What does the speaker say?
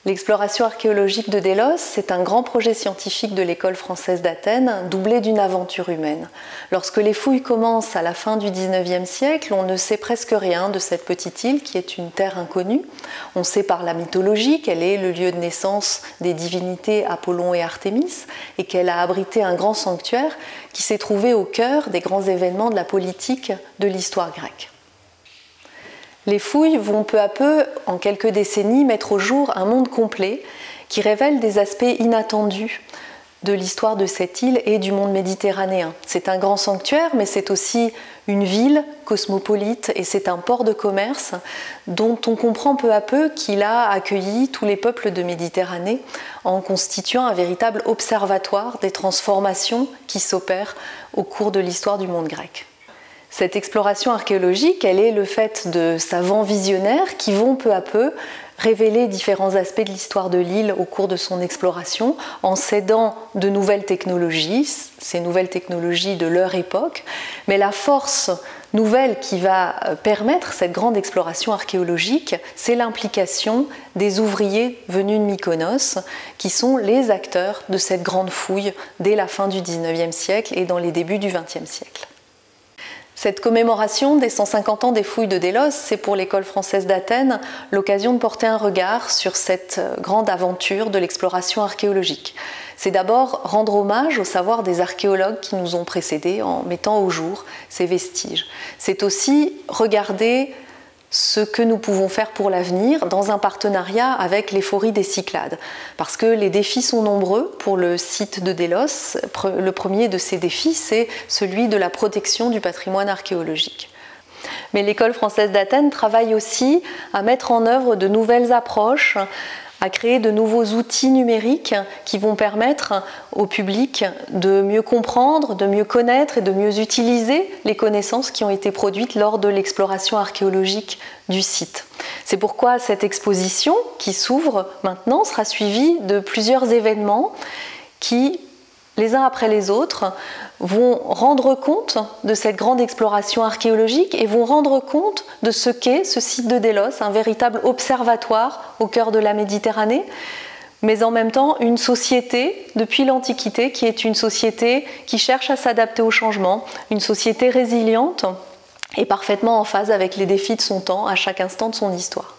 L'exploration archéologique de Délos, c'est un grand projet scientifique de l'école française d'Athènes, doublé d'une aventure humaine. Lorsque les fouilles commencent à la fin du XIXe siècle, on ne sait presque rien de cette petite île qui est une terre inconnue. On sait par la mythologie qu'elle est le lieu de naissance des divinités Apollon et Artémis et qu'elle a abrité un grand sanctuaire qui s'est trouvé au cœur des grands événements de la politique de l'histoire grecque. Les fouilles vont peu à peu, en quelques décennies, mettre au jour un monde complet qui révèle des aspects inattendus de l'histoire de cette île et du monde méditerranéen. C'est un grand sanctuaire, mais c'est aussi une ville cosmopolite et c'est un port de commerce dont on comprend peu à peu qu'il a accueilli tous les peuples de Méditerranée en constituant un véritable observatoire des transformations qui s'opèrent au cours de l'histoire du monde grec. Cette exploration archéologique, elle est le fait de savants visionnaires qui vont peu à peu révéler différents aspects de l'histoire de l'île au cours de son exploration en s'aidant de nouvelles technologies, ces nouvelles technologies de leur époque. Mais la force nouvelle qui va permettre cette grande exploration archéologique, c'est l'implication des ouvriers venus de Mykonos, qui sont les acteurs de cette grande fouille dès la fin du XIXe siècle et dans les débuts du XXe siècle. Cette commémoration des 150 ans des fouilles de Délos, c'est pour l'école française d'Athènes l'occasion de porter un regard sur cette grande aventure de l'exploration archéologique. C'est d'abord rendre hommage au savoir des archéologues qui nous ont précédés en mettant au jour ces vestiges. C'est aussi regarder ce que nous pouvons faire pour l'avenir dans un partenariat avec l'Éphorie des Cyclades. Parce que les défis sont nombreux pour le site de Délos. Le premier de ces défis, c'est celui de la protection du patrimoine archéologique. Mais l'école française d'Athènes travaille aussi à mettre en œuvre de nouvelles approches, à créer de nouveaux outils numériques qui vont permettre au public de mieux comprendre, de mieux connaître et de mieux utiliser les connaissances qui ont été produites lors de l'exploration archéologique du site. C'est pourquoi cette exposition qui s'ouvre maintenant sera suivie de plusieurs événements qui, les uns après les autres, vont rendre compte de cette grande exploration archéologique et vont rendre compte de ce qu'est ce site de Délos, un véritable observatoire au cœur de la Méditerranée, mais en même temps une société depuis l'Antiquité qui est une société qui cherche à s'adapter au changement, une société résiliente et parfaitement en phase avec les défis de son temps à chaque instant de son histoire.